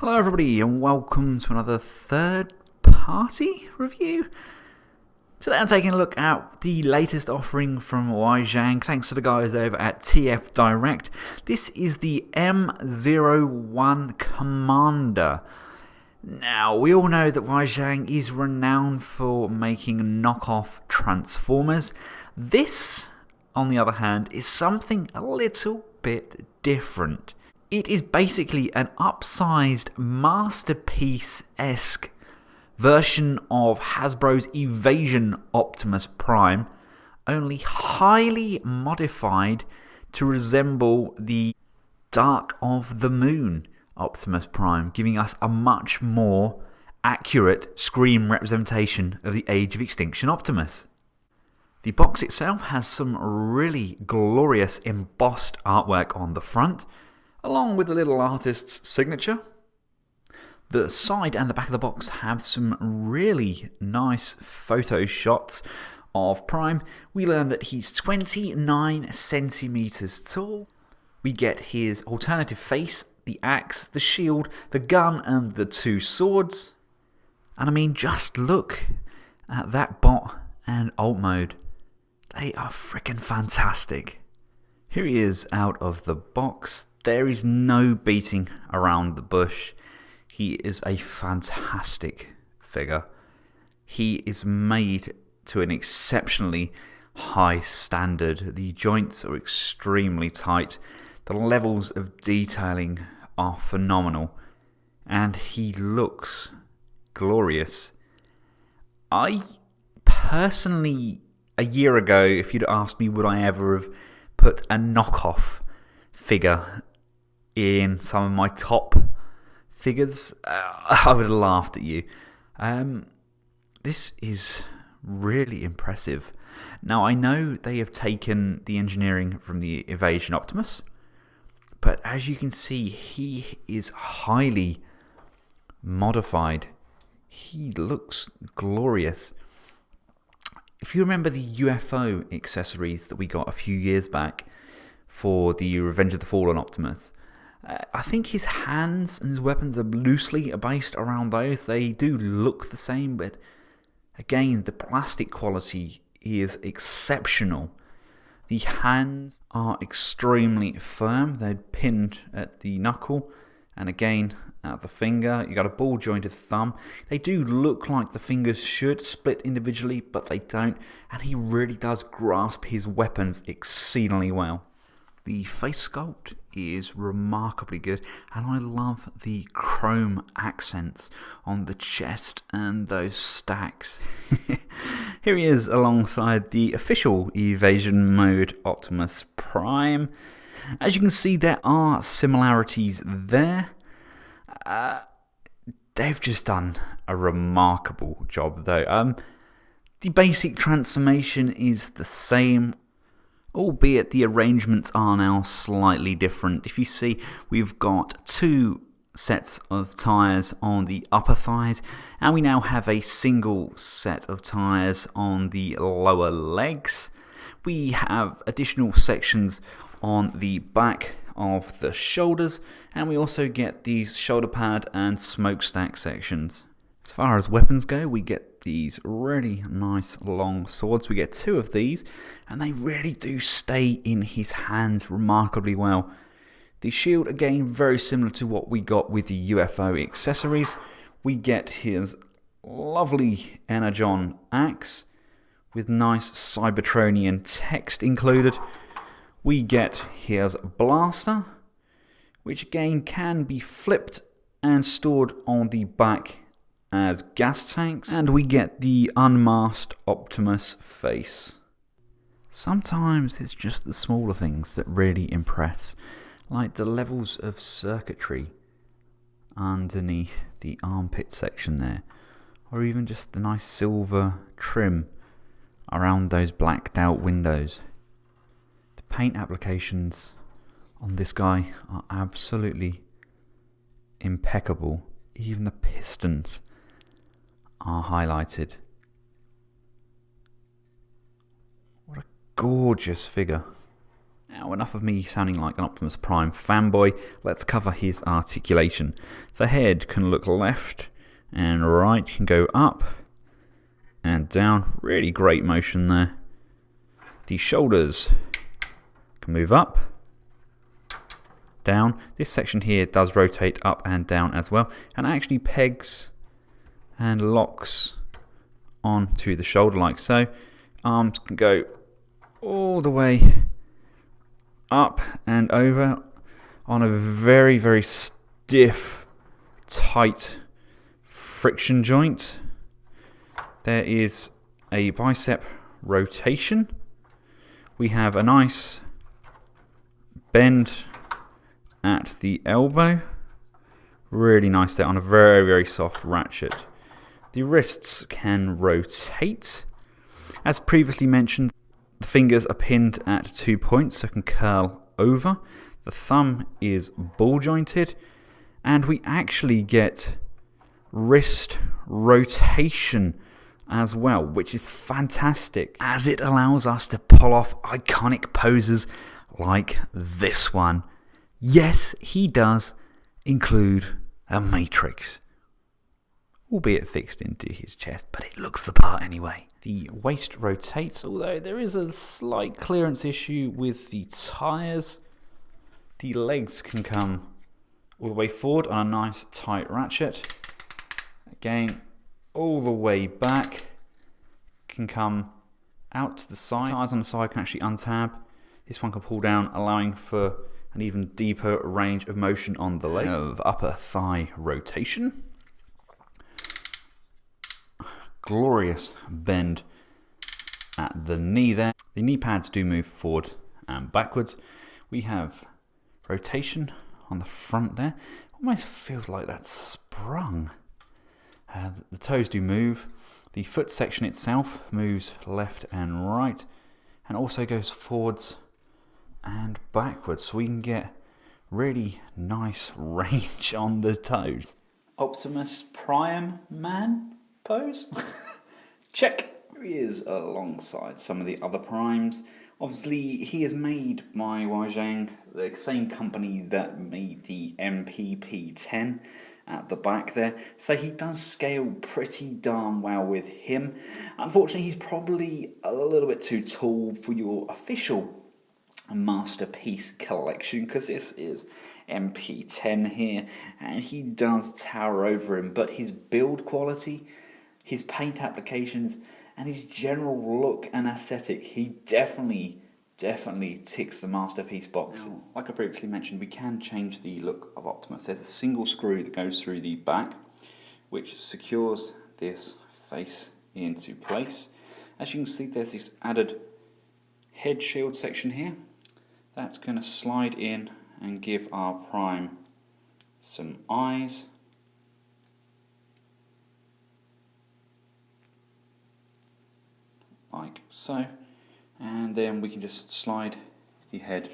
Hello everybody and welcome to another third party review. Today I'm taking a look at the latest offering from Wei Jiang, thanks to the guys over at TF Direct. This is the M01 Commander. Now, we all know that Wei Jiang is renowned for making knockoff Transformers. This, on the other hand, is something a little bit different. It is basically an upsized masterpiece-esque version of Hasbro's Evasion Optimus Prime, only highly modified to resemble the Dark of the Moon Optimus Prime, giving us a much more accurate screen representation of the Age of Extinction Optimus. The box itself has some really glorious embossed artwork on the front, along with the little artist's signature. The side and the back of the box have some really nice photo shots of Prime. We learn that he's 29 centimeters tall. We get his alternative face, the axe, the shield, the gun, and the two swords. And I mean, just look at that bot and alt mode. They are freaking fantastic. Here he is out of the box. There is no beating around the bush. He is a fantastic figure. He is made to an exceptionally high standard. The joints are extremely tight. The levels of detailing are phenomenal. And he looks glorious. I personally, a year ago, if you'd asked me would I ever have put a knockoff figure in some of my top figures, I would have laughed at you. This is really impressive. Now, I know they have taken the engineering from the Evasion Optimus, but as you can see, he is highly modified. He looks glorious. If you remember the UFO accessories that we got a few years back for the Revenge of the Fallen Optimus, I think his hands and his weapons are loosely based around those. They do look the same, but again, the plastic quality is exceptional. The hands are extremely firm. They're pinned at the knuckle, and again at the finger. You got a ball jointed thumb. They do look like the fingers should split individually, but they don't, and he really does grasp his weapons exceedingly well. The face sculpt is remarkably good, and I love the chrome accents on the chest and those stacks. Here he is alongside the official Evasion Mode Optimus Prime. As you can see, there are similarities there. They've just done a remarkable job though. The basic transformation is the same, albeit the arrangements are now slightly different. If you see, we've got two sets of tyres on the upper thighs, and we now have a single set of tyres on the lower legs. We have additional sections on the back of the shoulders, and we also get these shoulder pad and smokestack sections. As far as weapons go, we get these really nice long swords. We get two of these, and they really do stay in his hands remarkably well. The shield, again, very similar to what we got with the UFO accessories. We get his lovely Energon axe with nice Cybertronian text included. We get his blaster, which again can be flipped and stored on the back as gas tanks, and we get the unmasked Optimus face. Sometimes it's just the smaller things that really impress, like the levels of circuitry underneath the armpit section there, or even just the nice silver trim around those blacked out windows. The paint applications on this guy are absolutely impeccable. Even the pistons are highlighted. What a gorgeous figure. Now Now, enough of me sounding like an Optimus Prime fanboy, let's cover his articulation. The head can look left and right, can go up and down, really great motion there. The shoulders can move up, down. This section here does rotate up and down as well, and actually pegs and locks onto the shoulder like so. Arms can go all the way up and over on a very, very stiff, tight friction joint. There is a bicep rotation. We have a nice bend at the elbow. Really nice there on a very, very soft ratchet. The wrists can rotate. As previously mentioned, the fingers are pinned at 2 points so can curl over. The thumb is ball jointed, and we actually get wrist rotation as well, which is fantastic as it allows us to pull off iconic poses like this one. Yes, he does include a matrix, albeit fixed into his chest, but it looks the part anyway. The waist rotates, although there is a slight clearance issue with the tyres. The legs can come all the way forward on a nice tight ratchet. Again, all the way back, can come out to the side. Tyres on the side can actually untab. This one can pull down, allowing for an even deeper range of motion on the legs. Of upper thigh rotation. Glorious bend at the knee there. The knee pads do move forward and backwards. We have rotation on the front there. Almost feels like that's sprung. The toes do move. The foot section itself moves left and right, and also goes forwards and backwards, so we can get really nice range on the toes. Optimus Prime man pose. Check. Here he is alongside some of the other primes. Obviously, he is made by Wei Jiang, the same company that made the MPP-10 at the back there. So he does scale pretty darn well with him. Unfortunately, he's probably a little bit too tall for your official masterpiece collection, because this is MP10 here, and he does tower over him, but his build quality, his paint applications, and his general look and aesthetic, he definitely ticks the masterpiece boxes. Now, like I previously mentioned, we can change the look of Optimus. There's a single screw that goes through the back, which secures this face into place. As you can see, there's this added head shield section here. That's going to slide in and give our Prime some eyes. Like so. And then we can just slide the head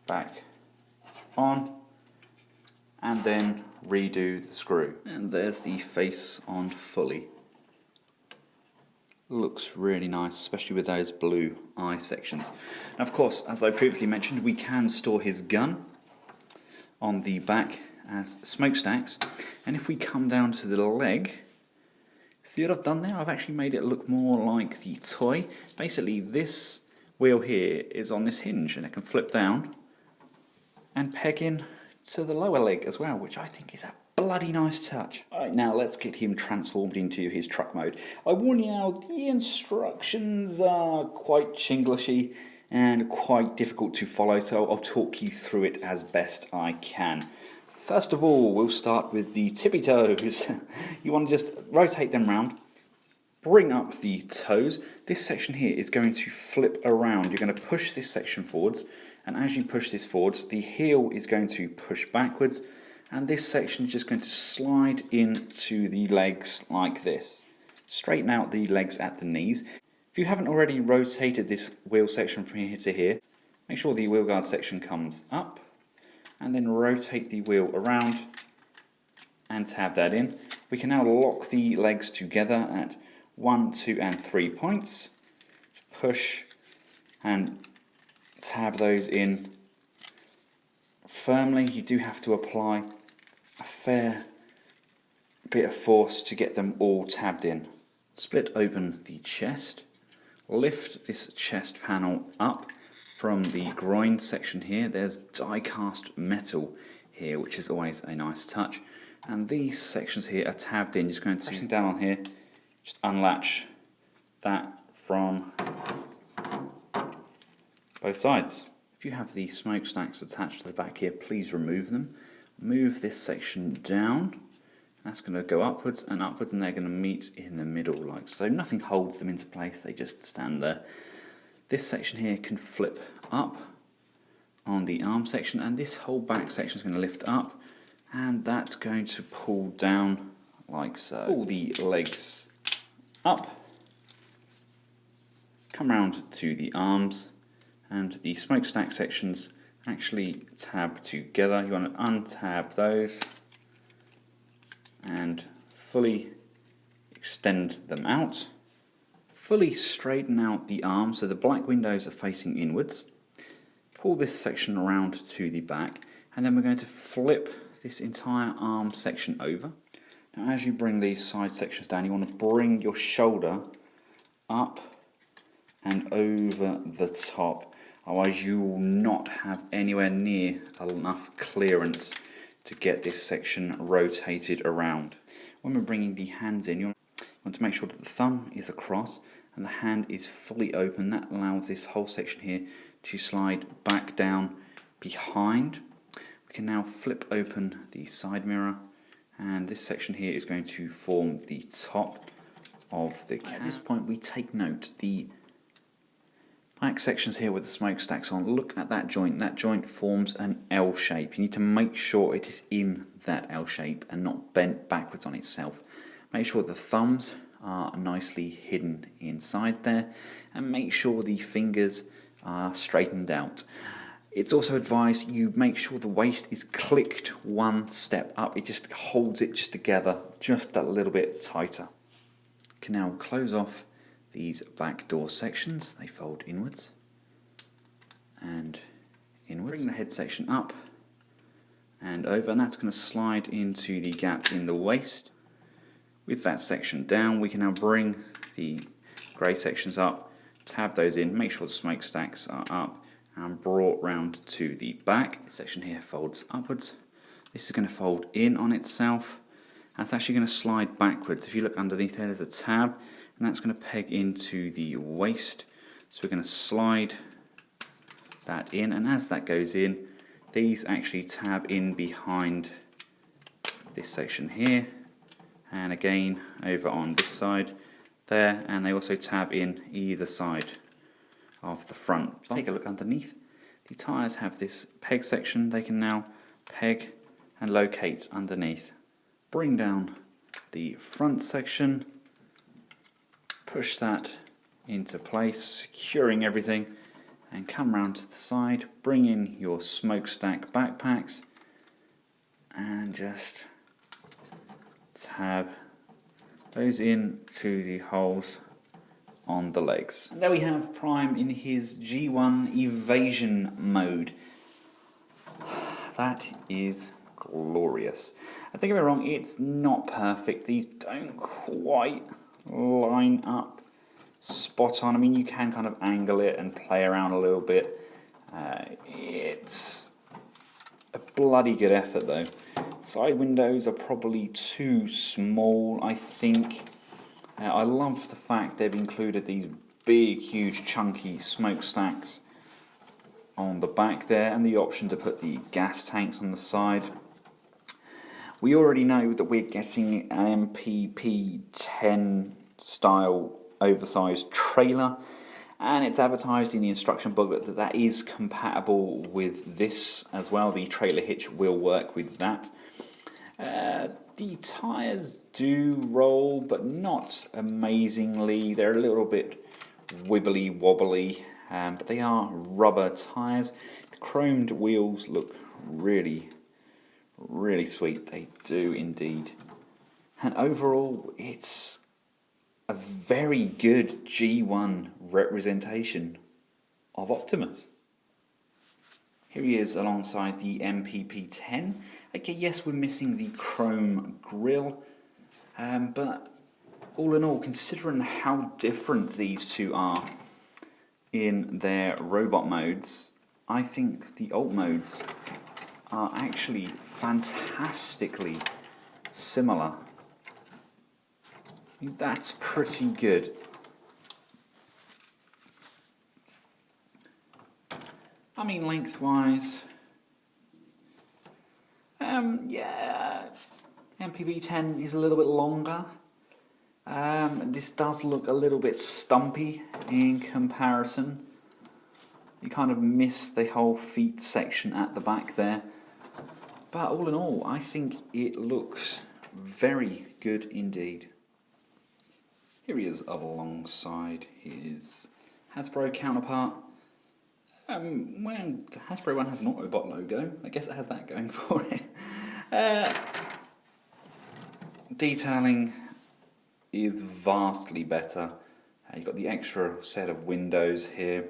back on and then redo the screw. And there's the face on fully. Looks really nice, especially with those blue eye sections. Now, of course, as I previously mentioned, we can store his gun on the back as smokestacks. And if we come down to the leg, see what I've done there? I've actually made it look more like the toy. Basically, this wheel here is on this hinge, and it can flip down and peg in to the lower leg as well, which I think is a bloody nice touch. Alright, now let's get him transformed into his truck mode. I warn you now, the instructions are quite Chinglishy and quite difficult to follow, so I'll talk you through it as best I can. First of all, we'll start with the tippy toes. You want to just rotate them round, bring up the toes. This section here is going to flip around. You're going to push this section forwards, and as you push this forwards, the heel is going to push backwards, and this section is just going to slide into the legs like this. Straighten out the legs at the knees. If you haven't already rotated this wheel section from here to here, make sure the wheel guard section comes up, and then rotate the wheel around and tab that in. We can now lock the legs together at 1, 2 and 3 points. Push and tab those in firmly. You do have to apply a fair bit of force to get them all tabbed in. Split open the chest, lift this chest panel up from the groin section here. There's die-cast metal here, which is always a nice touch. And these sections here are tabbed in. Just going to pressing down on here, just unlatch that from both sides. If you have the smokestacks attached to the back here, please remove them. Move this section down. That's going to go upwards, and they're going to meet in the middle like so. Nothing holds them into place, they just stand there. This section here can flip up on the arm section, and this whole back section is going to lift up, and that's going to pull down like so. Pull the legs up, come round to the arms, and the smokestack sections actually tab together. You want to untab those and fully extend them out. Fully straighten out the arms so the black windows are facing inwards. Pull this section around to the back, and then we're going to flip this entire arm section over. Now as you bring these side sections down, you want to bring your shoulder up and over the top. Otherwise you will not have anywhere near enough clearance to get this section rotated around. When we're bringing the hands in, you want to make sure that the thumb is across and the hand is fully open. That allows this whole section here to slide back down behind. We can now flip open the side mirror, and this section here is going to form the top of the cab. At this point we take note, the back sections here with the smokestacks on, look at that joint forms an L shape. You need to make sure it is in that L shape and not bent backwards on itself. Make sure the thumbs are nicely hidden inside there, and make sure the fingers are straightened out. It's also advised you make sure the waist is clicked one step up. It just holds it just together just a little bit tighter. You can now close off these back door sections. They fold inwards and inwards. Bring the head section up and over, and that's going to slide into the gap in the waist. With that section down, we can now bring the grey sections up, tab those in, make sure the smokestacks are up and brought round to the back. This section here folds upwards. This is going to fold in on itself, and it's actually going to slide backwards. If you look underneath there, there's a tab, and that's going to peg into the waist. So we're going to slide that in, and as that goes in, these actually tab in behind this section here, and again over on this side there, and they also tab in either side of the front. Take a look underneath. The tyres have this peg section. They can now peg and locate underneath. Bring down the front section, push that into place, securing everything, and come round to the side, bring in your smokestack backpacks, and just tab those in to the holes on the legs. And there we have Prime in his G1 evasion mode. That is glorious. Don't get me wrong, it's not perfect. These don't quite line up spot on. I mean, you can kind of angle it and play around a little bit. It's a bloody good effort though. Side windows are probably too small, I think. I love the fact they've included these big, huge, chunky smokestacks on the back there, and the option to put the gas tanks on the side. We already know that we're getting an MPP-10 style oversized trailer, and it's advertised in the instruction booklet that that is compatible with this as well. The trailer hitch will work with that. The tyres do roll, but not amazingly. They're a little bit wibbly wobbly, but they are rubber tyres. The chromed wheels look really, really sweet. They do indeed. And overall, it's a very good G1 representation of Optimus. Here he is alongside the MPP-10. Okay, yes, we're missing the chrome grille, but all in all, considering how different these two are in their robot modes, I think the alt modes are actually fantastically similar. That's pretty good. I mean, lengthwise, yeah, MPV-10 is a little bit longer. This does look a little bit stumpy in comparison. You kind of miss the whole feet section at the back there. But all in all, I think it looks very good indeed. Here he is alongside his Hasbro counterpart. When Hasbro one has an Autobot logo, I guess it has that going for it. Detailing is vastly better. You've got the extra set of windows here.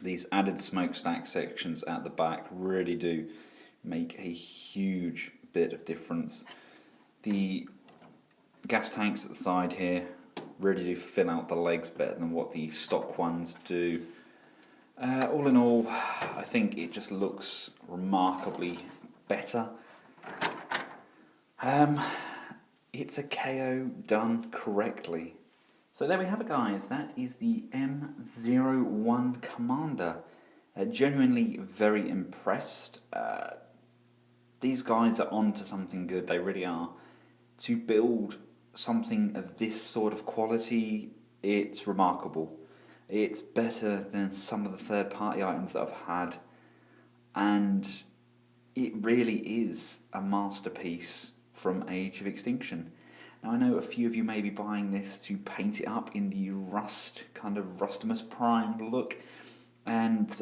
These added smokestack sections at the back really do make a huge bit of difference. The gas tanks at the side here really do fill out the legs better than what the stock ones do. All in all, I think it just looks remarkably better. It's a KO done correctly. So there we have it, guys. That is the M01 Commander. Genuinely very impressed. These guys are onto something good, they really are. To build something of this sort of quality, it's remarkable. It's better than some of the third-party items that I've had, and it really is a masterpiece from Age of Extinction. Now, I know a few of you may be buying this to paint it up in the rust, kind of Optimus Prime look, and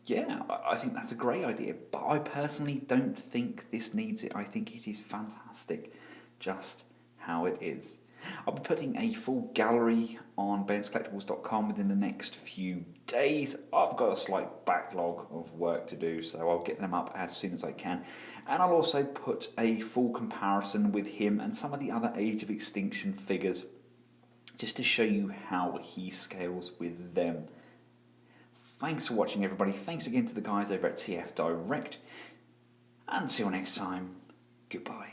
yeah, I think that's a great idea, but I personally don't think this needs it. I think it is fantastic just how it is. I'll be putting a full gallery on Benscollectables.com within the next few days. I've got a slight backlog of work to do, so I'll get them up as soon as I can. And I'll also put a full comparison with him and some of the other Age of Extinction figures, just to show you how he scales with them. Thanks for watching, everybody. Thanks again to the guys over at TF Direct. Until next time, goodbye.